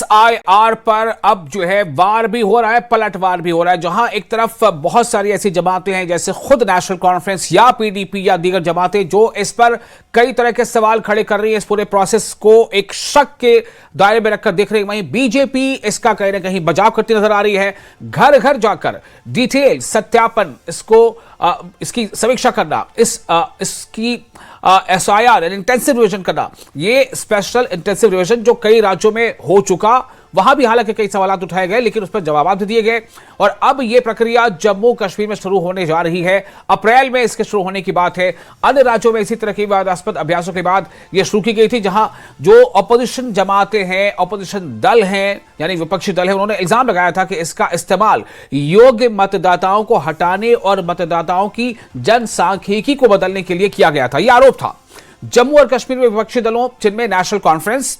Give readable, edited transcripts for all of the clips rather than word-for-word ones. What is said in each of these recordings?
SIR पर अब जो है वार भी हो रहा है, पलटवार भी हो रहा है। जहां एक तरफ बहुत सारी ऐसी जमातें हैं जैसे खुद नेशनल कॉन्फ्रेंस या पीडीपी या दीगर जमातें जो इस पर कई तरह के सवाल खड़े कर रही है, इस पूरे प्रोसेस को एक शक के दायरे में रखकर देख रही है। वहीं बीजेपी इसका कहीं ना कहीं बचाव करती नजर आ रही है। घर घर जाकर डिटेल सत्यापन, इसकी समीक्षा करना, इसकी एसआईआर इंटेंसिव रिवीजन करना, ये स्पेशल इंटेंसिव रिवीजन जो कई राज्यों में हो चुका, वहां भी हालांकि कई सवाल उठाए गए लेकिन उस पर जवाब भी दिए गए। और अब यह प्रक्रिया जम्मू कश्मीर में शुरू होने जा रही है। अप्रैल में इसके शुरू होने की बात है। अन्य राज्यों में इसी तरह की विवादास्पद अभ्यासों के बाद यह शुरू की गई थी, जहां जो ऑपोजिशन जमातें हैं, ऑपोजिशन दल हैं, यानी विपक्षी दल है, उन्होंने इल्जाम लगाया था कि इसका इस्तेमाल योग्य मतदाताओं को हटाने और मतदाताओं की जनसांख्यिकी को बदलने के लिए किया गया था। यह आरोप था। जम्मू और कश्मीर में विपक्षी दलों जिनमें नेशनल कॉन्फ्रेंस,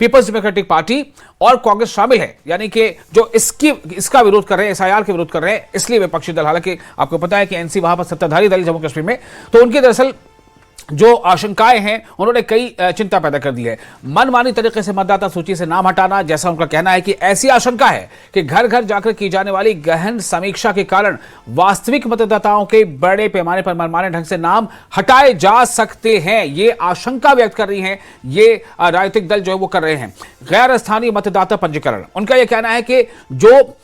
पीपल्स डेमोक्रेटिक पार्टी और कांग्रेस शामिल है, यानी कि जो इसका विरोध कर रहे हैं, एसआईआर के विरोध कर रहे हैं, इसलिए विपक्षी दल, हालांकि आपको पता है कि एनसी वहां पर सत्ताधारी दल जम्मू कश्मीर में, तो उनकी दरअसल जो आशंकाएं हैं उन्होंने कई चिंता पैदा कर दी है। मनमानी तरीके से मतदाता सूची से नाम हटाना, जैसा उनका कहना है कि ऐसी आशंका है कि घर घर जाकर की जाने वाली गहन समीक्षा के कारण वास्तविक मतदाताओं के बड़े पैमाने पर मनमाने ढंग से नाम हटाए जा सकते हैं। ये आशंका व्यक्त कर रही हैं ये राजनीतिक दल जो है वो कर रहे हैं। गैर स्थानीय मतदाता पंजीकरण, उनका यह कहना है कि जो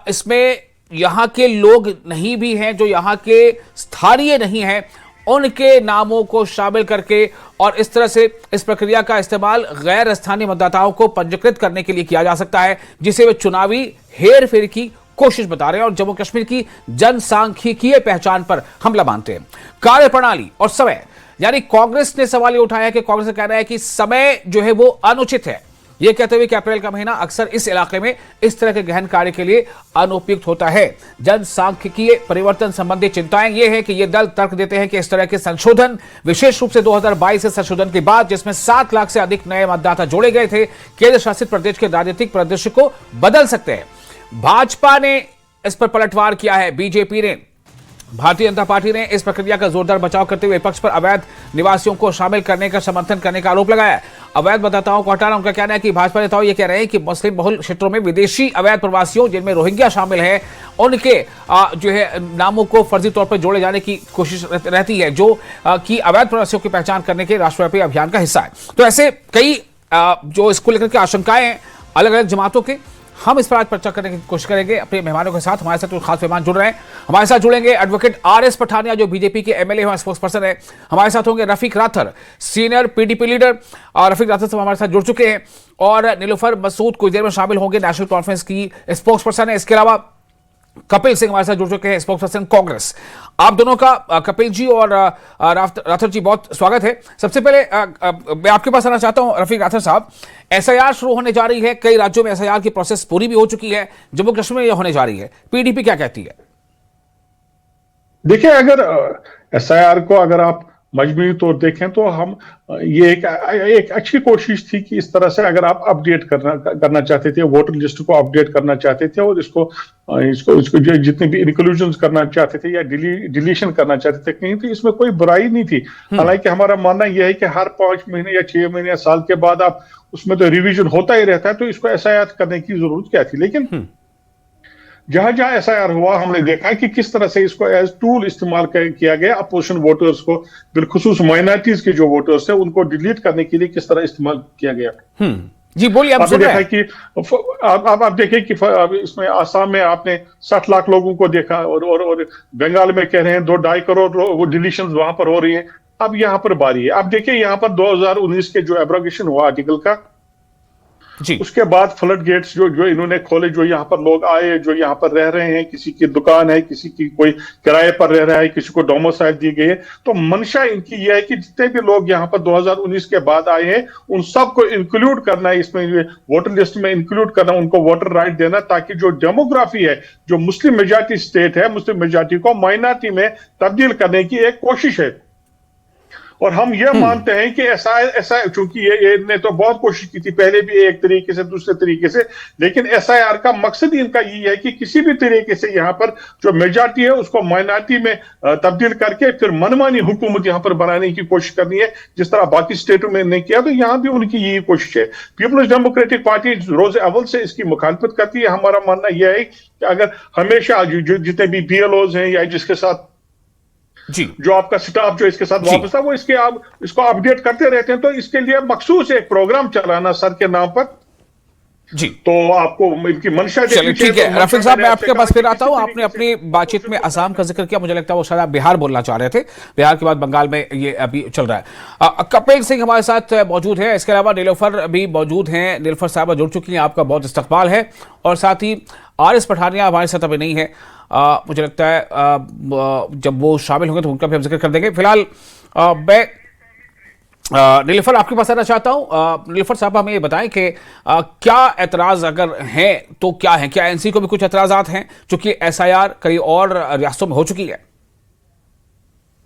इसमें यहां के लोग नहीं भी हैं, जो यहां के स्थानीय नहीं हैं, उनके नामों को शामिल करके और इस तरह से इस प्रक्रिया का इस्तेमाल गैर स्थानीय मतदाताओं को पंजीकृत करने के लिए किया जा सकता है, जिसे वे चुनावी हेर फेर की कोशिश बता रहे हैं और जम्मू कश्मीर की जनसांख्यिकीय पहचान पर हमला मानते हैं। कार्यप्रणाली और समय, यानी कांग्रेस ने सवाल यह उठाया कि कांग्रेस का कहना है कि समय जो है वो अनुचित है, यह कहते हुए कि अप्रैल का महीना अक्सर इस इलाके में इस तरह के गहन कार्य के लिए अनुपयुक्त होता है। जनसांख्यिकीय परिवर्तन संबंधी चिंताएं यह है कि यह दल तर्क देते हैं कि इस तरह के संशोधन, विशेष रूप से 2022 से संशोधन के बाद जिसमें 7 लाख से अधिक नए मतदाता जोड़े गए थे, केंद्र शासित प्रदेश के राजनीतिक परिदृश्य को बदल सकते हैं। भाजपा ने इस पर पलटवार किया है। बीजेपी ने, भारतीय जनता पार्टी ने इस प्रक्रिया का जोरदार बचाव करते हुए विपक्ष पर अवैध निवासियों को शामिल करने का समर्थन करने का आरोप लगाया। अवैध मतदाताओं को हटाना, उनका कहना है कि भाजपा नेताओं ये कह रहे हैं कि मुस्लिम बहुल क्षेत्रों में विदेशी अवैध प्रवासियों, जिनमें रोहिंग्या शामिल हैं, उनके जो है नामों को फर्जी तौर पर जोड़े जाने की कोशिश रहती है, जो कि अवैध प्रवासियों की पहचान करने के राष्ट्रव्यापी अभियान का हिस्सा है। तो ऐसे कई जो इसको लेकर के आशंकाएं हैं अलग अलग जमातों के, हम इस पर आज चर्चा करने की कोशिश करेंगे अपने मेहमानों के साथ। हमारे साथ कुछ खास मेहमान जुड़ रहे हैं। हमारे साथ जुड़ेंगे एडवोकेट आरएस पठानिया, जो बीजेपी के एमएलए हैं, स्पोक्स पर्सन है। हमारे साथ होंगे Rafiq rather, senior PDP leader, और रफीक राथर साहब हमारे साथ जुड़ चुके हैं। और नीलूफर मसूद कुछ देर में शामिल होंगे, नेशनल कॉन्फ्रेंस की स्पोक्स पर्सन है। इसके अलावा कपिल सिंह हमारे साथ जुड़ चुके हैं, स्पोक्स पर्सन कांग्रेस। आप दोनों का, कपिल जी और राथर जी, बहुत स्वागत है। सबसे पहले मैं आपके पास आना चाहता हूं रफीक राथर साहब, एसआईआर शुरू होने जा रही है, कई राज्यों में एसआईआर की प्रोसेस पूरी भी हो चुकी है, जम्मू कश्मीर में यह होने जा रही है, पीडीपी क्या कहती है? देखिए, अगर एसआईआर को अगर आप मजमूई तौर देखें तो हम ये एक अच्छी कोशिश थी कि इस तरह से अगर आप अपडेट करना चाहते थे, वोटर लिस्ट को अपडेट करना चाहते थे और इसको जो जितने भी इंक्लूजन करना चाहते थे या डिलीशन करना चाहते थे, कहीं तो इसमें कोई बुराई नहीं थी। हालांकि हमारा मानना यह है कि हर 5 महीने या 6 महीने या साल के बाद आप उसमें तो रिवीजन होता ही रहता है, तो इसको एसआईआर करने की जरूरत क्या थी। लेकिन जहां जहां एसआईआर हुआ, हमने देखा कि किस तरह से इसको एज टूल इस्तेमाल किया गया। अपोजिशन वोटर्स को, बिलखुसूस माइनॉरिटीज के जो वोटर्स है, उनको डिलीट करने के लिए किस तरह इस्तेमाल किया गया। जी बोलिए। आपने देखा कि आप देखिए कि इसमें आसाम में आपने 60 लाख लोगों को देखा और बंगाल में कह रहे हैं 2-2.5 करोड़ वो डिलीशन वहां पर हो रही है। अब यहां पर बारी है। अब देखिए, यहां पर 2019 के जो एब्रोगेशन हुआ आर्टिकल का, जी, उसके बाद फ्लड गेट्स जो इन्होंने खोले, जो यहाँ पर लोग आए, जो यहाँ पर रह रहे हैं, किसी की दुकान है, किसी की कोई किराए पर रह रहा है, किसी को डोमिसाइल दी गई है, तो मंशा इनकी यह है कि जितने भी लोग यहाँ पर 2019 के बाद आए हैं, उन सबको इंक्लूड करना है, इसमें वोटर लिस्ट में इंक्लूड करना, उनको वोटर राइट देना, ताकि जो डेमोग्राफी है, जो मुस्लिम मेजॉरिटी स्टेट है, मुस्लिम मेजॉरिटी को माइनॉरिटी में तब्दील करने की एक कोशिश है। और हम ये मानते हैं कि ऐसा ऐसा, चूंकि ये ने तो बहुत कोशिश की थी पहले भी एक तरीके से दूसरे तरीके से, लेकिन एसआईआर का मकसद इनका ये है कि किसी भी तरीके से यहाँ पर जो मेजॉरिटी है उसको माइनॉरिटी में तब्दील करके फिर मनमानी हुकूमत यहाँ पर बनाने की कोशिश करनी है, जिस तरह बाकी स्टेटों में नहीं किया, तो यहाँ भी उनकी यही कोशिश है। पीपल्स डेमोक्रेटिक पार्टी रोज अव्वल से इसकी मुखालफत करती है। हमारा मानना यह है कि अगर हमेशा जितने भी बीएलओज हैं या जिसके साथ जी जो आपका स्टाफ जो इसके साथ वापस था, वो इसको अपडेट करते रहते हैं, तो इसके लिए मखसूस एक प्रोग्राम चलाना सर के नाम पर जी, तो आपको इनकी मंशा चलिए ठीक है। रफीक साहब, मैं आपके पास फिर आता हूं। आपने अपनी बातचीत में असम का जिक्र किया, मुझे लगता है वो शायद आप बिहार बोलना चाह रहे थे। बिहार के बाद बंगाल में ये अभी चल रहा है। कपिल सिंह हमारे साथ मौजूद है, इसके अलावा नीलोफर भी मौजूद हैं। नीलोफर साहब जुड़ चुकी हैं, आपका बहुत इस्तकबाल है। और साथ ही आर.एस. पठानिया हमारे साथ अभी नहीं है, मुझे लगता है जब वो शामिल होंगे तो उनका भी हम जिक्र कर देंगे। फिलहाल मैं नीलोफर आपके पास आना चाहता हूं। नीलोफर साहब, हमें ये बताएं कि क्या एतराज अगर हैं तो क्या है? क्या एनसी को भी कुछ एतराजात हैं, चूंकि एसआईआर कई और रियासतों में हो चुकी है?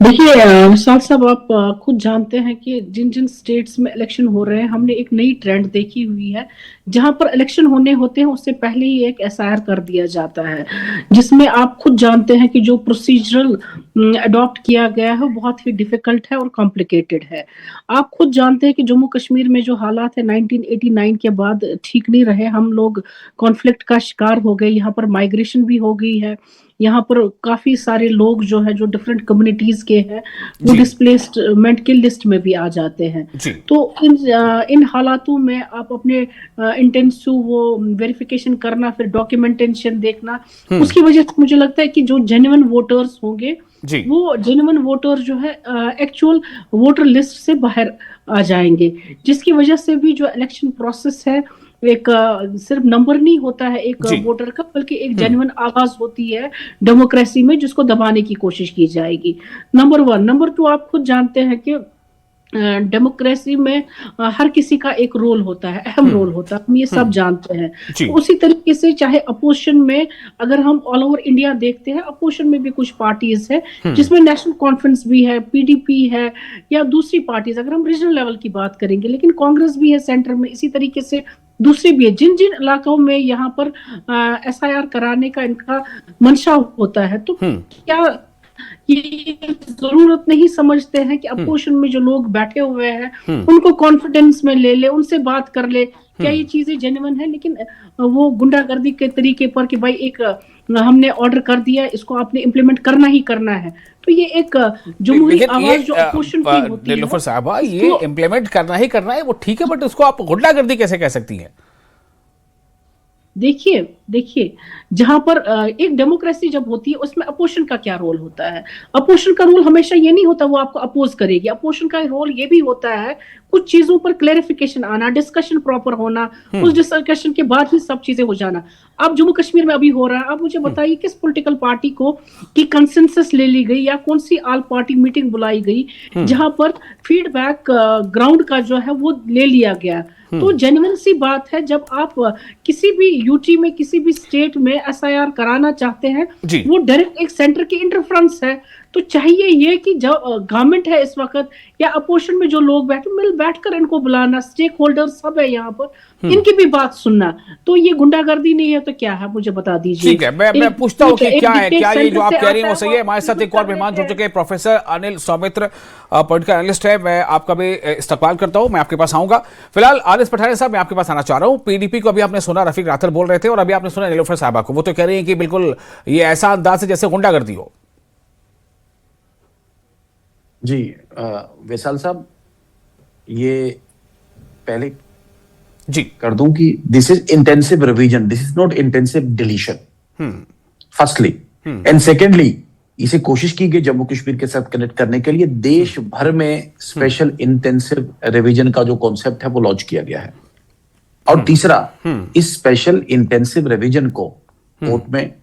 देखिए विशाल साहब, आप खुद जानते हैं कि जिन जिन स्टेट्स में इलेक्शन हो रहे हैं, हमने एक नई ट्रेंड देखी हुई है। जहां पर इलेक्शन होने होते हैं उससे पहले ही एक एसआईआर कर दिया जाता है, जिसमें आप खुद जानते हैं कि जो प्रोसीजरल अडॉप्ट किया गया है वो बहुत ही डिफिकल्ट है और कॉम्प्लिकेटेड है। आप खुद जानते हैं कि जम्मू कश्मीर में जो हालात है 1989 के बाद ठीक नहीं रहे। हम लोग कॉन्फ्लिक्ट का शिकार हो गए, यहाँ पर माइग्रेशन भी हो गई है। यहाँ पर काफी सारे लोग जो है, जो डिफरेंट कम्युनिटीज के हैं, वो डिस्प्लेसमेंट की लिस्ट में भी आ जाते हैं। तो इन हालातों में आप अपने इंटेंसिव वो वेरिफिकेशन करना, फिर डॉक्यूमेंटेशन देखना, उसकी वजह से मुझे लगता है कि जो जेन्युइन वोटर्स होंगे वो जेन्युइन वोटर जो है एक्चुअल वोटर लिस्ट से बाहर आ जाएंगे, जिसकी वजह से भी जो इलेक्शन प्रोसेस है एक सिर्फ नंबर नहीं होता है एक वोटर का, बल्कि एक जेन्युइन आवाज होती है डेमोक्रेसी में, जिसको दबाने की कोशिश की जाएगी। नंबर 1। नंबर 2, आप खुद जानते हैं कि डेमोक्रेसी में हर किसी का एक रोल होता है, अहम रोल होता है, हम ये सब जानते हैं। तो उसी तरीके से चाहे अपोजिशन में, अगर हम ऑल ओवर इंडिया देखते हैं, अपोजिशन में भी कुछ पार्टीज है जिसमें नेशनल कॉन्फ्रेंस भी है, पीडीपी है या दूसरी पार्टीज, अगर हम रीजनल लेवल की बात करेंगे, लेकिन कांग्रेस भी है सेंटर में, इसी तरीके से दूसरी भी है। जिन जिन इलाकों में यहाँ पर एसआईआर कराने का इनका मंशा होता है, तो क्या ये जरूरत नहीं समझते हैं कि अपोजिशन में जो लोग बैठे हुए हैं उनको कॉन्फिडेंस में ले ले, उनसे बात कर ले, क्या ये चीजें जेन्युइन है? लेकिन वो गुंडागर्दी के तरीके पर कि भाई एक हमने ऑर्डर कर दिया, इसको आपने इम्प्लीमेंट करना ही करना है, तो ये एक जमहूरी आवाज जो अपोजिशन की होती है। नीलोफर साहबा, ये इम्प्लीमेंट करना ही करना है, वो ठीक है, बट उसको आप गुंडागर्दी कैसे कह सकती हैं? देखिए जहां पर एक डेमोक्रेसी जब होती है उसमें अपोजिशन का क्या रोल होता है? अपोजिशन का रोल हमेशा ये नहीं होता वो आपको अपोज करेगी। अपोजिशन का रोल ये भी होता है कुछ चीजों पर क्लैरिफिकेशन आना, डिस्कशन प्रॉपर होना, उस डिस्कशन के बाद ही सब चीजें हो जाना। अब जम्मू कश्मीर में अभी हो रहा है, आप मुझे बताइए किस पॉलिटिकल पार्टी को की कंसेंसस ले ली गई या कौन सी ऑल पार्टी मीटिंग बुलाई गई जहां पर फीडबैक ग्राउंड का जो है वो ले लिया गया? तो जेन्युइन सी बात है, जब आप किसी भी यूटी में किसी भी स्टेट में एसआईआर कराना चाहते हैं, वो डायरेक्ट एक सेंटर की इंटरफ्रेंस है। तो चाहिए ये कि जो गवर्नमेंट है इस वक्त या अपोजिशन में जो लोग बैठकर इनको बुलाना, स्टेक होल्डर सब है यहाँ पर, इनकी भी बात सुनना। तो ये गुंडागर्दी नहीं है तो क्या है, मुझे बता दीजिए। ठीक है, मैं पूछता हूँ कि क्या है, क्या ये जो आप कह रही हैं वो सही है? हमारे साथ एक और मेहमान जुड़ चुके हैं, professor Anil Saumitra, political analyst है। मैं आपका भी इस्तकबाल करता हूँ, मैं आपके पास आऊंगा। फिलहाल आर.एस. पठानिया साहब, मैं आपके पास आना चाह रहा हूँ। पीडीपी को अभी आपने सुना, रफीक राथर बोल रहे थे, और अभी आपने सुना नीलोफर साहबा को, वो तो कह रही है कि बिल्कुल ये ऐसा अंदाज है जैसे गुंडागर्दी हो। जी वैसाल साहब, ये पहले जी कर दूं कि this is intensive revision, this is not intensive deletion, firstly. And secondly, इसे कोशिश की गई जम्मू कश्मीर के साथ कनेक्ट करने के लिए देश भर में स्पेशल इंटेंसिव रिवीजन का जो कॉन्सेप्ट है वो लॉन्च किया गया है। और तीसरा, इस स्पेशल इंटेंसिव रिवीजन को कोर्ट में,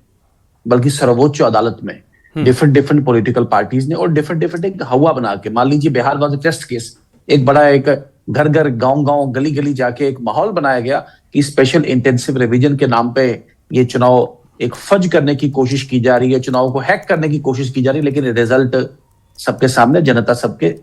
बल्कि सर्वोच्च अदालत में डिफरेंट पॉलिटिकल पार्टीज ने और डिफरेंट एक हवा बना के, मान लीजिए बिहार वाज टेस्ट केस, एक बड़ा एक घर घर गांव गली जाके एक माहौल बनाया गया कि स्पेशल इंटेंसिव रिवीजन के नाम पे ये चुनाव एक फज करने की कोशिश की जा रही है, चुनाव को हैक करने की कोशिश की जा रही है, लेकिन रिजल्ट सबके सामने, जनता सबके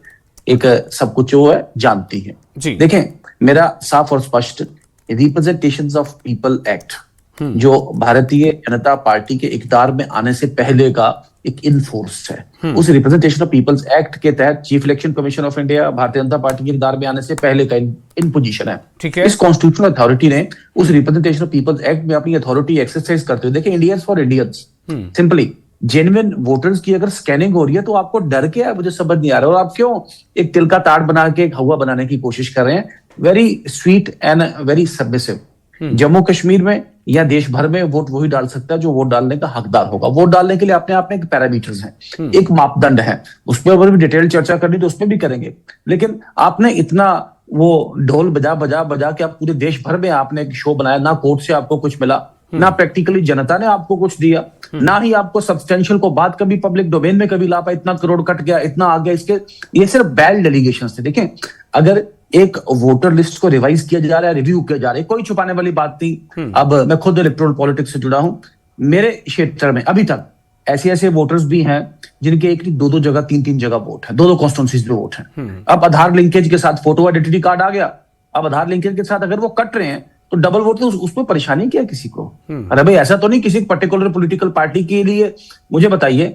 एक सब कुछ वो है जानती है। जी। देखें, मेरा साफ और स्पष्ट रिप्रेजेंटेशंस ऑफ पीपल एक्ट जो भारतीय जनता पार्टी के इक़्तिदार में आने से पहले का एक इनफोर्स है, उस रिप्रेजेंटेशन ऑफ पीपल्स एक्ट के तहत chief election commission of India Bharatiya Janata party के इक़्तिदार में आने से पहले का इन पोजीशन है। ठीक है। इस कॉन्स्टिट्यूशनल अथॉरिटी ने उस रिप्रेजेंटेशन ऑफ पीपल्स एक्ट में अपनी अथॉरिटी एक्सरसाइज करते हुए, देखिए Indians for Indians, simply genuine voters की अगर स्कैनिंग हो रही है तो आपको डर क्या है, मुझे समझ नहीं आ रहा। और आप क्यों एक तिल का ताड़ बना के एक हवा बनाने की कोशिश कर रहे हैं? Very sweet and very submissive. Jammu Kashmir में या देश भर में वोट वही डाल सकता है जो वोट डालने का हकदार होगा। वोट डालने के लिए अपने आप में एक पैरामीटर्स हैं, एक मापदंड है, उस पर अगर भी डिटेल चर्चा करनी तो उसमें भी करेंगे। लेकिन आपने इतना वो ढोल बजा बजा बजा के आप पूरे देश भर में आपने एक शो बनाया, ना कोर्ट से आपको कुछ मिला, ना प्रैक्टिकली जनता ने आपको कुछ दिया, ना ही आपको सब्सटेंशियल को बात कभी पब्लिक डोमेन में कभी ला पाए, इतना करोड़ कट गया, इतना आ गया। इसके ये सिर्फ बैड डेलीगेशंस थे। देखें, अगर एक वोटर लिस्ट को रिवाइज किया जा रहा है, रिव्यू किया जा रहा है, कोई छुपाने वाली बात नहीं। अब मैं खुद इलेक्टोरल पॉलिटिक्स से जुड़ा हूं, मेरे क्षेत्र में अभी तक ऐसे ऐसे वोटर्स भी हैं जिनके एक नहीं दो जगह तीन जगह वोट है, दो कॉन्स्टिट्यूंसीज में वोट है। अब आधार लिंकेज के साथ फोटो आइडेंटिटी कार्ड आ गया, अब आधार लिंकेज के साथ अगर वो कट रहे हैं तो डबल वोट, तो उसमें परेशानी क्या है किसी को? अरे भाई, ऐसा तो नहीं किसी पर्टिकुलर पॉलिटिकल पार्टी के लिए। मुझे बताइए,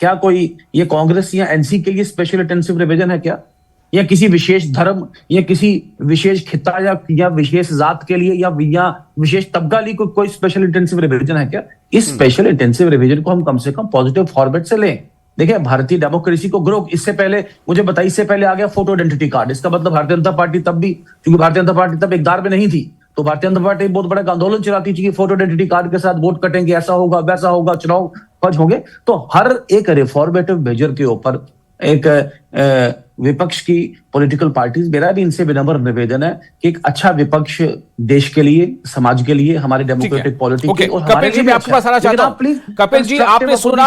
क्या कोई ये कांग्रेस या एनसी के लिए स्पेशल इंटेंसिव रिवीजन है क्या? या किसी विशेष धर्म या किसी विशेष खिता या विशेष जात के लिए या विशेष तबका लिए कोई स्पेशल इंटेंसिव रिवीजन है क्या? इस स्पेशल इंटेंसिव रिवीजन को हम कम से कम पॉजिटिव फॉर्मेट से लें। देखिए, भारतीय डेमोक्रेसी को ग्रो, इससे पहले मुझे बताइए, इससे पहले आ गया फोटो आइडेंटिटी कार्ड। इसका मतलब भारतीय जनता पार्टी तब भी, क्योंकि भारतीय जनता पार्टी तब इक़्तिदार में नहीं थी, तो भारतीय जनता पार्टी बहुत बड़ा आंदोलन चलाती थी कि फोटो आइडेंटिटी कार्ड के साथ वोट कटेंगे, ऐसा होगा वैसा होगा, चुनाव फर्ज होंगे। तो हर एक रिफॉर्मेटिव मेजर के ऊपर एक विपक्ष की पॉलिटिकल पार्टीज, मेरा भी इनसे विनम्र निवेदन है कि एक अच्छा विपक्ष देश के लिए, समाज के लिए, हमारे डेमोक्रेटिक पॉलिटिक्स कपिल जी, मैं आपके पास आना चाहता हूं। कपिल जी, आपने सुना